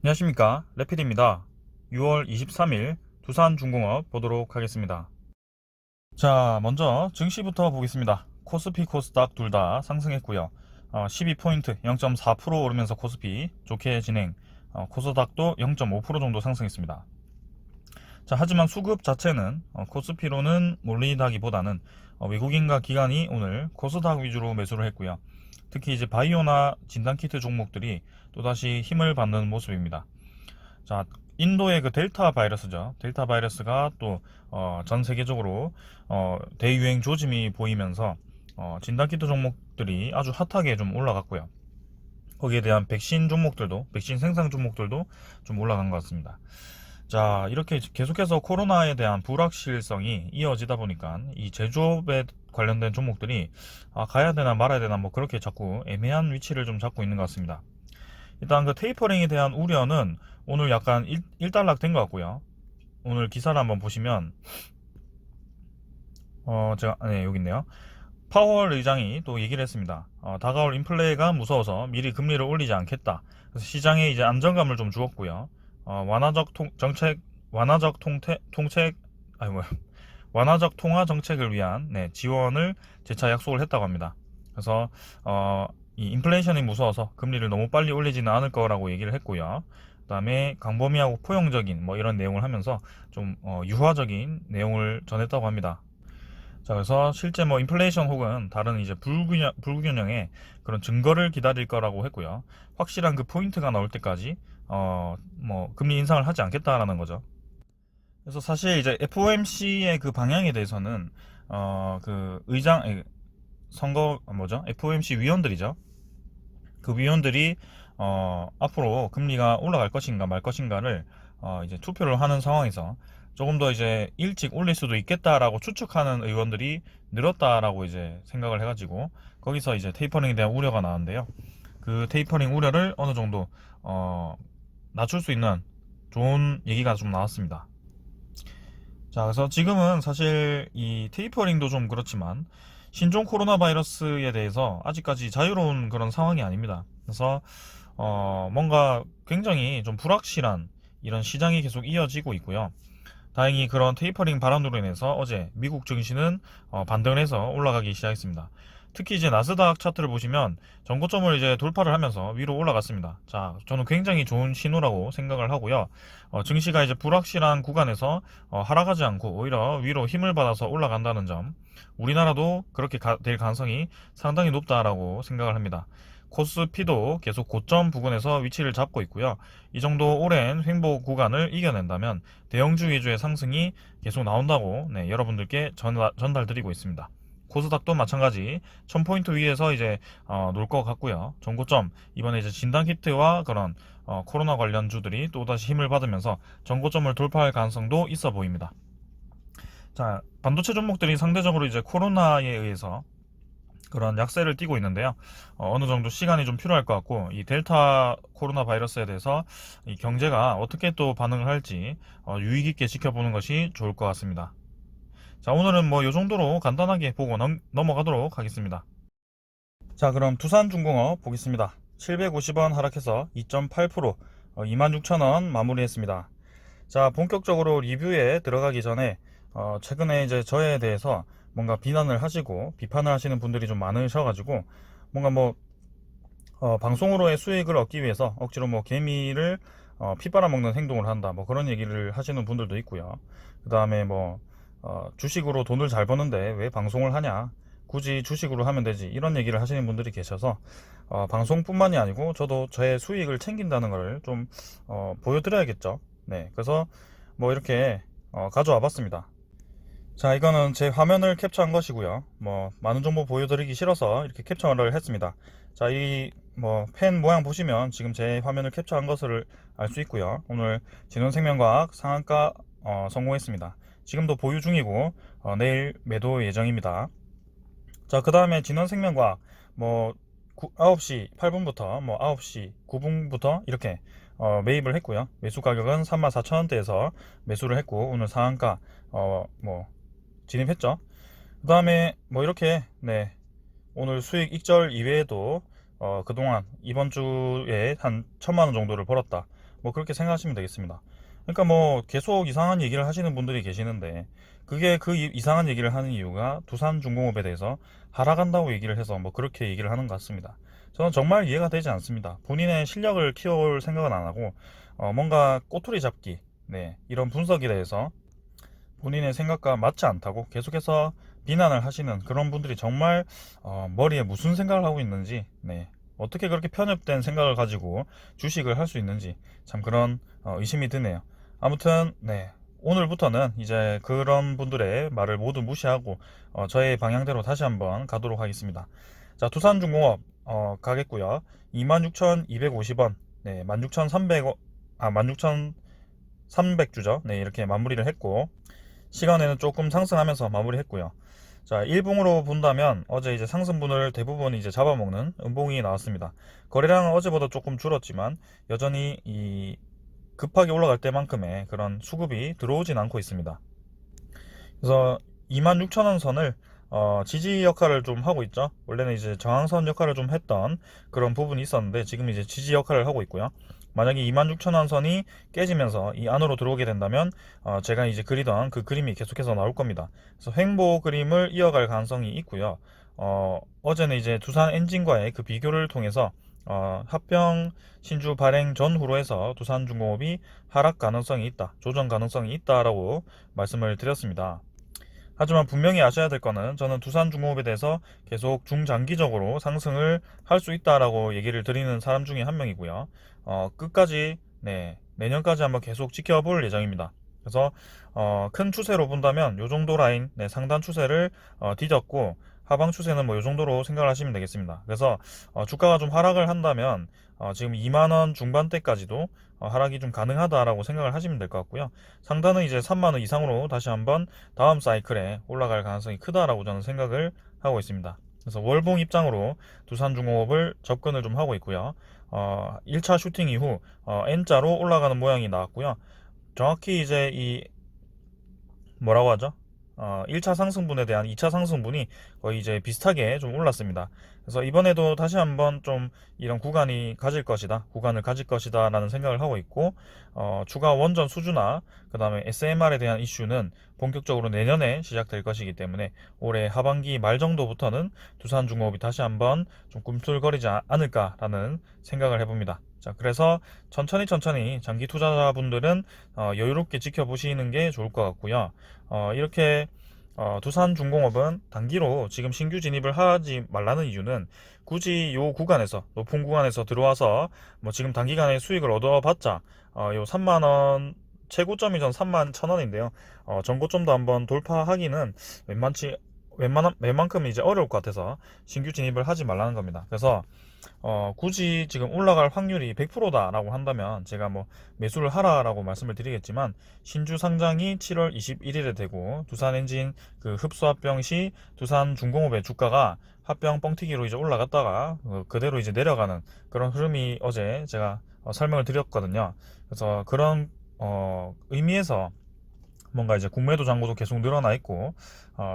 안녕하십니까, 레필입니다. 6월 23일 두산중공업 보도록 하겠습니다. 자, 먼저 증시부터 보겠습니다. 코스피, 코스닥 둘 다 상승했고요. 12포인트 0.4% 오르면서 코스피 좋게 진행, 코스닥도 0.5% 정도 상승했습니다. 자, 하지만 수급 자체는 코스피로는 몰리다기보다는 외국인과 기관이 오늘 코스닥 위주로 매수를 했고요. 특히 이제 바이오나 진단키트 종목들이 또다시 힘을 받는 모습입니다. 자, 인도의 그 델타 바이러스죠. 델타 바이러스가 또 전 세계적으로 대유행 조짐이 보이면서 진단키트 종목들이 아주 핫하게 좀 올라갔고요. 거기에 대한 백신 종목들도, 백신 생산 종목들도 좀 올라간 것 같습니다. 자, 이렇게 계속해서 코로나에 대한 불확실성이 이어지다 보니까 이 제조업에 관련된 종목들이 가야 되나 말아야 되나 뭐 그렇게 자꾸 애매한 위치를 좀 잡고 있는 것 같습니다. 일단 그 테이퍼링에 대한 우려는 오늘 약간 일단락 된 것 같고요. 오늘 기사를 한번 보시면 여기 있네요. 파월 의장이 또 얘기를 했습니다. 다가올 인플레가 무서워서 미리 금리를 올리지 않겠다. 그래서 시장에 이제 안정감을 좀 주었고요. 완화적 통책, 아니 뭐 완화적 통화 정책을 위한 지원을 재차 약속을 했다고 합니다. 그래서 이 인플레이션이 무서워서 금리를 너무 빨리 올리지는 않을 거라고 얘기를 했고요. 그 다음에 광범위하고 포용적인 뭐 이런 내용을 하면서 좀 유화적인 내용을 전했다고 합니다. 자, 그래서 실제 뭐 인플레이션 혹은 다른 이제 불균형의 그런 증거를 기다릴 거라고 했고요. 확실한 그 포인트가 나올 때까지 뭐 금리 인상을 하지 않겠다라는 거죠. 그래서 사실 이제 FOMC의 그 방향에 대해서는 그 선거 뭐죠? FOMC 위원들이죠. 그 위원들이 앞으로 금리가 올라갈 것인가 말 것인가를 이제 투표를 하는 상황에서 조금 더 이제 일찍 올릴 수도 있겠다라고 추측하는 의원들이 늘었다라고 이제 생각을 해가지고 거기서 이제 테이퍼링에 대한 우려가 나왔는데요. 그 테이퍼링 우려를 어느 정도 낮출 수 있는 좋은 얘기가 좀 나왔습니다. 자, 그래서 지금은 사실 이 테이퍼링도 좀 그렇지만 신종 코로나 바이러스에 대해서 아직까지 자유로운 그런 상황이 아닙니다. 그래서 뭔가 굉장히 좀 불확실한 이런 시장이 계속 이어지고 있고요. 다행히 그런 테이퍼링 발언으로 인해서 어제 미국 증시는 반등을 해서 올라가기 시작했습니다. 특히 이제 나스닥 차트를 보시면 전고점을 이제 돌파를 하면서 위로 올라갔습니다. 자, 저는 굉장히 좋은 신호라고 생각을 하고요. 증시가 이제 불확실한 구간에서 하락하지 않고 오히려 위로 힘을 받아서 올라간다는 점, 우리나라도 그렇게 될 가능성이 상당히 높다라고 생각을 합니다. 코스피도 계속 고점 부근에서 위치를 잡고 있고요. 이 정도 오랜 횡보 구간을 이겨낸다면 대형주 위주의 상승이 계속 나온다고 여러분들께 전달드리고 있습니다. 코스닥도 마찬가지 1000포인트 위에서 이제 놀 것 같고요. 전고점 이번에 이제 진단키트와 그런 코로나 관련주들이 또다시 힘을 받으면서 전고점을 돌파할 가능성도 있어 보입니다. 자, 반도체 종목들이 상대적으로 이제 코로나에 의해서 그런 약세를 띠고 있는데요. 어느 정도 시간이 좀 필요할 것 같고 이 델타 코로나 바이러스에 대해서 이 경제가 어떻게 또 반응을 할지 유의 깊게 지켜보는 것이 좋을 것 같습니다. 자, 오늘은 뭐 이 정도로 간단하게 보고 넘어가도록 하겠습니다. 자, 그럼 두산중공업 보겠습니다. 750원 하락해서 2.8%, 26,000원 마무리했습니다. 자, 본격적으로 리뷰에 들어가기 전에 최근에 이제 저에 대해서 뭔가 비난을 하시고 비판을 하시는 분들이 좀 많으셔가지고 뭔가 뭐 방송으로의 수익을 얻기 위해서 억지로 뭐 개미를 피 빨아먹는 행동을 한다 뭐 그런 얘기를 하시는 분들도 있고요. 그 다음에 뭐 주식으로 돈을 잘 버는데 왜 방송을 하냐, 굳이 주식으로 하면 되지, 이런 얘기를 하시는 분들이 계셔서 방송뿐만이 아니고 저도 저의 수익을 챙긴다는 걸 좀 보여드려야겠죠. 네, 그래서 뭐 이렇게 가져와 봤습니다. 자, 이거는 제 화면을 캡처한 것이고요. 뭐 많은 정보 보여드리기 싫어서 이렇게 캡처를 했습니다. 자, 이 뭐 펜 모양 보시면 지금 제 화면을 캡처한 것을 알 수 있고요. 오늘 진원생명과학 상한가 성공했습니다. 지금도 보유 중이고 내일 매도 예정입니다. 자, 그 다음에 진원생명과학 뭐 9시 8분부터 뭐 9시 9분부터 이렇게 매입을 했고요. 매수 가격은 34,000원대에서 매수를 했고 오늘 상한가 뭐 진입했죠. 그 다음에 뭐 이렇게 오늘 수익 익절 이외에도 그동안 이번 주에 한 1,000만원 정도를 벌었다 뭐 그렇게 생각하시면 되겠습니다. 그러니까 뭐 계속 이상한 얘기를 하시는 분들이 계시는데, 그게 그 이상한 얘기를 하는 이유가 두산중공업에 대해서 하락한다고 얘기를 해서 뭐 그렇게 얘기를 하는 것 같습니다. 저는 정말 이해가 되지 않습니다. 본인의 실력을 키워올 생각은 안 하고 뭔가 꼬투리 잡기, 네, 이런 분석에 대해서 본인의 생각과 맞지 않다고 계속해서 비난을 하시는 그런 분들이 정말 머리에 무슨 생각을 하고 있는지, 네, 어떻게 그렇게 편협된 생각을 가지고 주식을 할 수 있는지 참 그런 의심이 드네요. 아무튼 네, 오늘부터는 이제 그런 분들의 말을 모두 무시하고 저의 방향대로 다시 한번 가도록 하겠습니다. 자, 두산중공업 가겠고요. 26,250원, 네, 16,300원, 16,300주죠. 네, 이렇게 마무리를 했고, 시간에는 조금 상승하면서 마무리했고요. 자, 일봉으로 본다면 어제 이제 상승분을 대부분 이제 잡아먹는 음봉이 나왔습니다. 거래량은 어제보다 조금 줄었지만 여전히 이 급하게 올라갈 때만큼의 그런 수급이 들어오진 않고 있습니다. 그래서 26,000원 선을 지지 역할을 좀 하고 있죠. 원래는 이제 저항선 역할을 좀 했던 그런 부분이 있었는데 지금 이제 지지 역할을 하고 있고요. 만약에 26,000원 선이 깨지면서 이 안으로 들어오게 된다면 제가 이제 그리던 그 그림이 계속해서 나올 겁니다. 그래서 횡보 그림을 이어갈 가능성이 있고요. 어제는 이제 두산 엔진과의 그 비교를 통해서 합병 신주 발행 전후로 해서 두산중공업이 하락 가능성이 있다, 조정 가능성이 있다라고 말씀을 드렸습니다. 하지만 분명히 아셔야 될 거는, 저는 두산중공업에 대해서 계속 중장기적으로 상승을 할 수 있다라고 얘기를 드리는 사람 중에 한 명이고요. 끝까지, 네, 내년까지 한번 계속 지켜볼 예정입니다. 그래서 큰 추세로 본다면 요 정도 라인, 네, 상단 추세를 뒤졌고, 하방 추세는 뭐 요 정도로 생각을 하시면 되겠습니다. 그래서 주가가 좀 하락을 한다면 지금 2만원 중반대까지도 하락이 좀 가능하다라고 생각을 하시면 될 것 같고요. 상단은 이제 3만원 이상으로 다시 한번 다음 사이클에 올라갈 가능성이 크다라고 저는 생각을 하고 있습니다. 그래서 월봉 입장으로 두산중공업을 접근을 좀 하고 있고요. 1차 슈팅 이후 N자로 올라가는 모양이 나왔고요. 정확히 이제 이 뭐라고 하죠? 1차 상승분에 대한 2차 상승분이 거의 이제 비슷하게 좀 올랐습니다. 그래서 이번에도 다시 한번 좀 이런 구간을 가질 것이다 라는 생각을 하고 있고, 추가 원전 수주나 그 다음에 SMR에 대한 이슈는 본격적으로 내년에 시작될 것이기 때문에 올해 하반기 말 정도부터는 두산중공업이 다시 한번 좀 꿈틀거리지 않을까라는 생각을 해봅니다. 자, 그래서 천천히 장기 투자자분들은 여유롭게 지켜보시는 게 좋을 것 같고요. 이렇게 두산중공업은 단기로 지금 신규 진입을 하지 말라는 이유는, 굳이 요 구간에서, 높은 구간에서 들어와서 뭐 지금 단기간에 수익을 얻어봤자 요 3만원 최고점이 전 31,000원인데요. 전고점도 한번 돌파하기는 웬만큼 이제 어려울 것 같아서 신규 진입을 하지 말라는 겁니다. 그래서 굳이 지금 올라갈 확률이 100%다라고 한다면 제가 뭐 매수를 하라라고 말씀을 드리겠지만, 신주 상장이 7월 21일에 되고 두산엔진 그 흡수합병 시 두산중공업의 주가가 합병 뻥튀기로 이제 올라갔다가 그대로 이제 내려가는 그런 흐름이 어제 제가 설명을 드렸거든요. 그래서 그런 의미에서 뭔가 이제 국매도 잔고도 계속 늘어나 있고,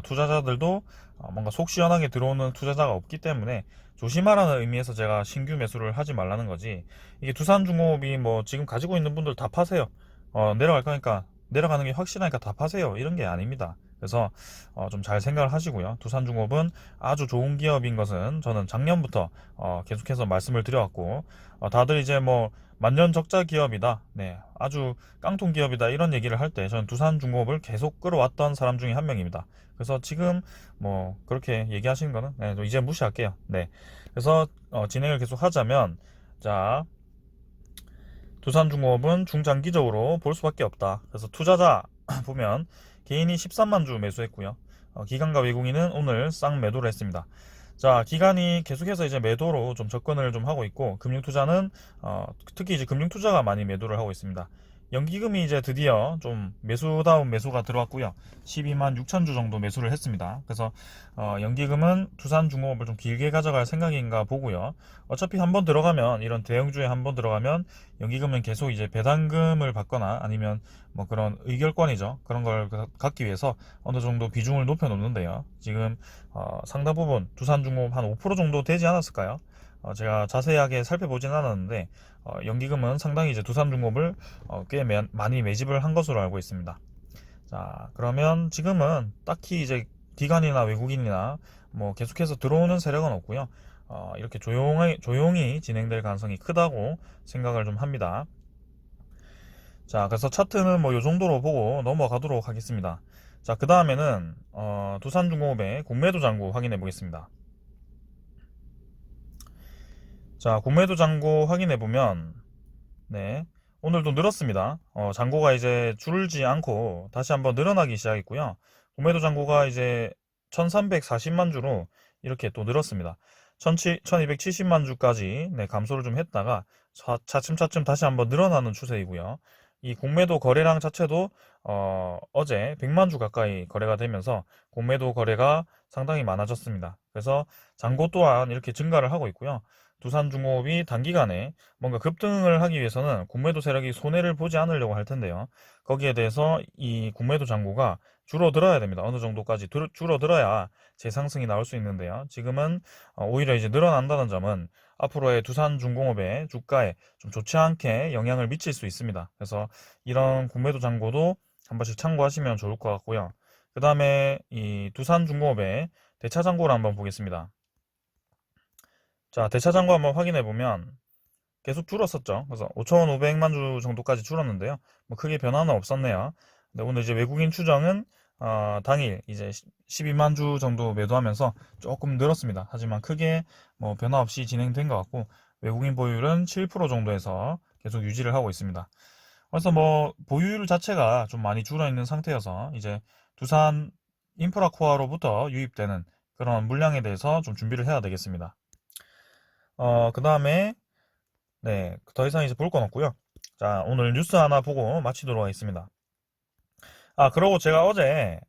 투자자들도 뭔가 속 시원하게 들어오는 투자자가 없기 때문에 조심하라는 의미에서 제가 신규 매수를 하지 말라는 거지, 이게 두산중공업이 뭐 지금 가지고 있는 분들 다 파세요, 내려갈 거니까, 내려가는 게 확실하니까 다 파세요, 이런 게 아닙니다. 그래서 좀 잘 생각을 하시고요. 두산중공업은 아주 좋은 기업인 것은 저는 작년부터 계속해서 말씀을 드려왔고, 다들 이제 뭐 만년 적자 기업이다, 네, 아주 깡통 기업이다, 이런 얘기를 할 때 저는 두산중공업을 계속 끌어왔던 사람 중에 한 명입니다. 그래서 지금 뭐 그렇게 얘기하시는 거는 네, 이제 무시할게요. 네, 그래서 진행을 계속 하자면, 자, 두산중공업은 중장기적으로 볼 수밖에 없다. 그래서 투자자 보면 개인이 13만 주 매수했고요. 기관과 외국인은 오늘 쌍 매도를 했습니다. 자, 기관이 계속해서 이제 매도로 좀 접근을 좀 하고 있고, 금융투자는 특히 이제 금융투자가 많이 매도를 하고 있습니다. 연기금이 이제 드디어 좀 매수다운 매수가 들어왔고요. 12만 6천 주 정도 매수를 했습니다. 그래서 연기금은 두산중공업을 좀 길게 가져갈 생각인가 보고요. 어차피 한번 들어가면, 이런 대형주에 한번 들어가면 연기금은 계속 이제 배당금을 받거나 아니면 뭐 그런 의결권이죠, 그런 걸 갖기 위해서 어느 정도 비중을 높여 놓는데요. 지금 상당 부분 두산중공업 한 5% 정도 되지 않았을까요? 제가 자세하게 살펴보진 않았는데 연기금은 상당히 이제 두산중공업을 꽤 많이 매집을 한 것으로 알고 있습니다. 자, 그러면 지금은 딱히 이제 기관이나 외국인이나 뭐 계속해서 들어오는 세력은 없고요. 이렇게 조용히 진행될 가능성이 크다고 생각을 좀 합니다. 자, 그래서 차트는 뭐 요 정도로 보고 넘어가도록 하겠습니다. 자, 그 다음에는 두산중공업의 공매도 잔고 확인해 보겠습니다. 자, 공매도 잔고 확인해 보면 네, 오늘도 늘었습니다. 잔고가 이제 줄지 않고 다시 한번 늘어나기 시작했고요. 공매도 잔고가 이제 1340만 주로 이렇게 또 늘었습니다. 1270만 주까지 네, 감소를 좀 했다가 차츰차츰 다시 한번 늘어나는 추세이고요. 이 공매도 거래량 자체도 어제 100만 주 가까이 거래가 되면서 공매도 거래가 상당히 많아졌습니다. 그래서 잔고 또한 이렇게 증가를 하고 있고요. 두산중공업이 단기간에 뭔가 급등을 하기 위해서는 공매도 세력이 손해를 보지 않으려고 할 텐데요. 거기에 대해서 이 공매도 잔고가 줄어들어야 됩니다. 어느 정도까지 줄어들어야 재상승이 나올 수 있는데요. 지금은 오히려 이제 늘어난다는 점은 앞으로의 두산중공업의 주가에 좀 좋지 않게 영향을 미칠 수 있습니다. 그래서 이런 공매도 잔고도 한 번씩 참고하시면 좋을 것 같고요. 그 다음에 이 두산중공업의 대차 잔고를 한번 보겠습니다. 자, 대차 잔고 한번 확인해 보면 계속 줄었었죠. 그래서 5,500만 주 정도까지 줄었는데요. 뭐 크게 변화는 없었네요. 근데 오늘 이제 외국인 추정은 당일 이제 12만 주 정도 매도하면서 조금 늘었습니다. 하지만 크게 뭐 변화 없이 진행된 것 같고 외국인 보유율은 7% 정도에서 계속 유지를 하고 있습니다. 그래서 뭐 보유율 자체가 좀 많이 줄어 있는 상태여서 이제 두산 인프라코어로부터 유입되는 그런 물량에 대해서 좀 준비를 해야 되겠습니다. 그 다음에 네, 더 이상 이제 볼 건 없고요. 자, 오늘 뉴스 하나 보고 마치도록 하겠습니다. 그러고 제가 어제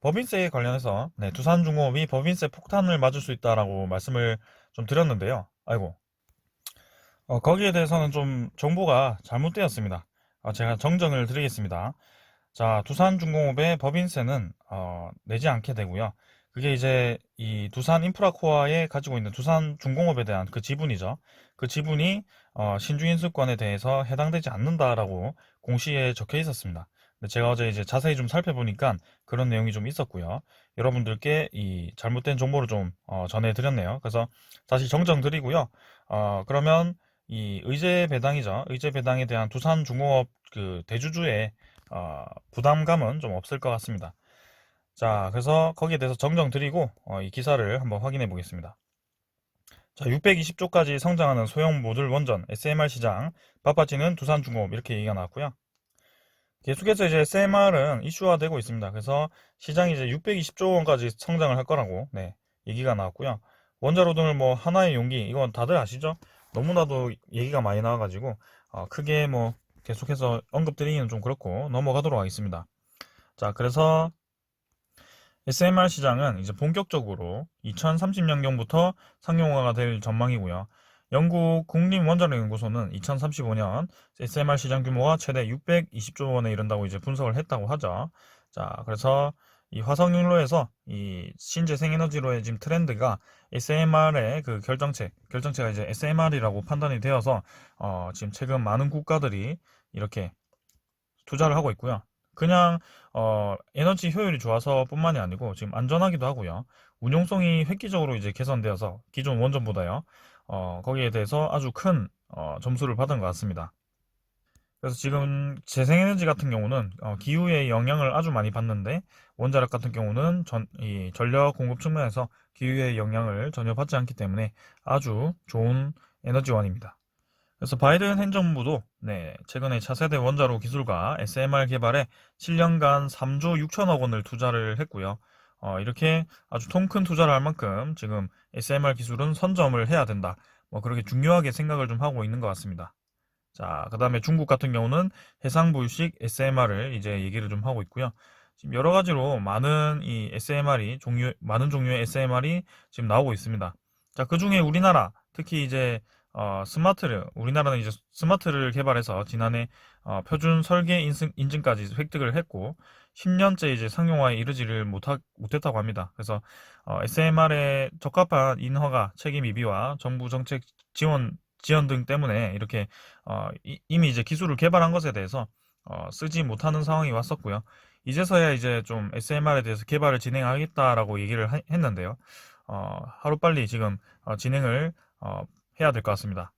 법인세 관련해서 네, 두산중공업이 법인세 폭탄을 맞을 수 있다라고 말씀을 좀 드렸는데요. 아이고, 거기에 대해서는 좀 정보가 잘못되었습니다. 제가 정정을 드리겠습니다. 자, 두산중공업의 법인세는 내지 않게 되고요. 그게 이제 이 두산인프라코어에 가지고 있는 두산중공업에 대한 그 지분이죠. 그 지분이 신주인수권에 대해서 해당되지 않는다라고 공시에 적혀 있었습니다. 근데 제가 어제 이제 자세히 좀 살펴보니까 그런 내용이 좀 있었고요. 여러분들께 이 잘못된 정보를 좀 전해드렸네요. 그래서 다시 정정드리고요. 그러면 이 의제 배당이죠. 의제 배당에 대한 두산중공업 그 대주주의 부담감은 좀 없을 것 같습니다. 자, 그래서 거기에 대해서 정정 드리고 이 기사를 한번 확인해 보겠습니다. 자, 620조까지 성장하는 소형 모듈 원전 SMR 시장 바빠지는 두산중공업 이렇게 얘기가 나왔고요. 계속해서 이제 SMR은 이슈화되고 있습니다. 그래서 시장이 이제 620조 원까지 성장을 할 거라고 네, 얘기가 나왔고요. 원자로 등을 뭐 하나의 용기 이건 다들 아시죠? 너무나도 얘기가 많이 나와가지고 크게 뭐 계속해서 언급드리기는 좀 그렇고 넘어가도록 하겠습니다. 자, 그래서 SMR 시장은 이제 본격적으로 2030년경부터 상용화가 될 전망이고요. 영국 국립원자력연구소는 2035년 SMR 시장 규모가 최대 620조 원에 이른다고 이제 분석을 했다고 하죠. 자, 그래서 이 화석연료에서 이 신재생에너지로의 지금 트렌드가 SMR의 그 결정체가 이제 SMR이라고 판단이 되어서 지금 최근 많은 국가들이 이렇게 투자를 하고 있고요. 그냥 에너지 효율이 좋아서 뿐만이 아니고 지금 안전하기도 하고요. 운용성이 획기적으로 이제 개선되어서 기존 원전보다요. 거기에 대해서 아주 큰 점수를 받은 것 같습니다. 그래서 지금 재생에너지 같은 경우는 기후의 영향을 아주 많이 받는데 원자력 같은 경우는 이 전력 공급 측면에서 기후의 영향을 전혀 받지 않기 때문에 아주 좋은 에너지원입니다. 그래서 바이든 행정부도 네, 최근에 차세대 원자로 기술과 SMR 개발에 7년간 3조 6천억 원을 투자를 했고요. 이렇게 아주 통 큰 투자를 할 만큼 지금 SMR 기술은 선점을 해야 된다. 뭐 그렇게 중요하게 생각을 좀 하고 있는 것 같습니다. 자, 그 다음에 중국 같은 경우는 해상부유식 SMR을 이제 얘기를 좀 하고 있고요. 지금 여러 가지로 많은 이 SMR이 많은 종류의 SMR이 지금 나오고 있습니다. 자, 그 중에 우리나라 특히 이제 스마트를, 우리나라는 이제 스마트를 개발해서 지난해 표준 설계 인증까지 획득을 했고 10년째 이제 상용화에 이르지를 못했다고 합니다. 그래서 SMR의 적합한 인허가 책임 이비와 정부 정책 지원 등 때문에 이렇게 이미 이제 기술을 개발한 것에 대해서 쓰지 못하는 상황이 왔었고요. 이제서야 이제 좀 SMR에 대해서 개발을 진행하겠다라고 얘기를 했는데요. 하루빨리 지금 진행을 해야 될 것 같습니다.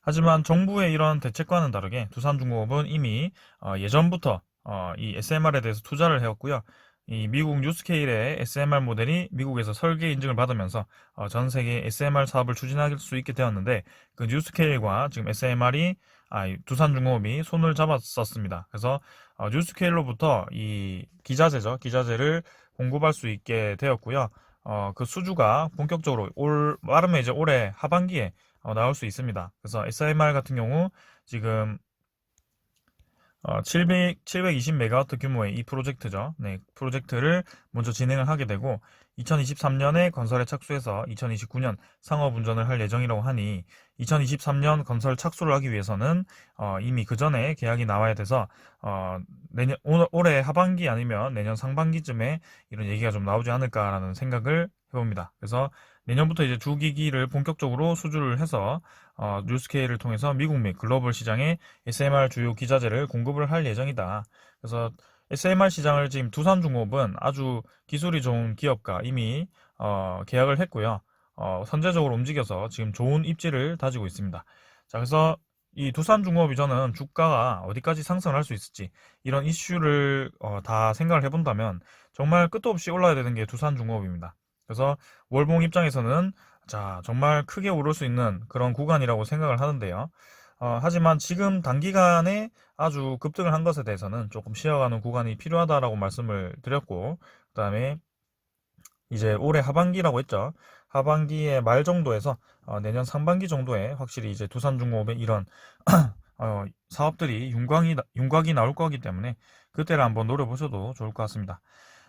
하지만 정부의 이런 대책과는 다르게 두산중공업은 이미 예전부터 이 SMR에 대해서 투자를 해왔고요. 이 미국 뉴스케일의 SMR 모델이 미국에서 설계 인증을 받으면서 전 세계 SMR 사업을 추진할 수 있게 되었는데 그 뉴스케일과 지금 두산중공업이 손을 잡았었습니다. 그래서 뉴스케일로부터 이 기자재를 공급할 수 있게 되었고요. 그 수주가 본격적으로 빠르면 이제 올해 하반기에 나올 수 있습니다. 그래서 SMR 같은 경우 지금 720메가와트 규모의 이 프로젝트죠. 네, 프로젝트를 먼저 진행을 하게 되고 2023년에 건설에 착수해서 2029년 상업 운전을 할 예정이라고 하니 2023년 건설 착수를 하기 위해서는 이미 그 전에 계약이 나와야 돼서 올해 하반기 아니면 내년 상반기쯤에 이런 얘기가 좀 나오지 않을까라는 생각을 해봅니다. 그래서 내년부터 이제 주기기를 본격적으로 수주를 해서 뉴스케일을 통해서 미국 및 글로벌 시장에 SMR 주요 기자재를 공급을 할 예정이다. 그래서 SMR 시장을 지금 두산중공업은 아주 기술이 좋은 기업과 이미 계약을 했고요. 선제적으로 움직여서 지금 좋은 입지를 다지고 있습니다. 자, 그래서 이 두산중공업이 저는 주가가 어디까지 상승을 할 수 있을지 이런 이슈를 다 생각을 해본다면 정말 끝도 없이 올라야 되는 게 두산중공업입니다. 그래서 월봉 입장에서는 자, 정말 크게 오를 수 있는 그런 구간이라고 생각을 하는데요. 하지만 지금 단기간에 아주 급등을 한 것에 대해서는 조금 쉬어가는 구간이 필요하다라고 말씀을 드렸고, 그 다음에 이제 올해 하반기라고 했죠. 하반기의 말 정도에서 내년 상반기 정도에 확실히 이제 두산중공업의 이런 사업들이 윤곽이 나올 거기 때문에 그때를 한번 노려보셔도 좋을 것 같습니다.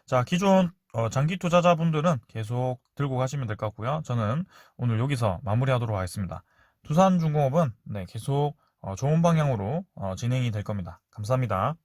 자, 기존 장기 투자자분들은 계속 들고 가시면 될 것 같고요. 저는 오늘 여기서 마무리하도록 하겠습니다. 두산중공업은 네, 계속 좋은 방향으로 진행이 될 겁니다. 감사합니다.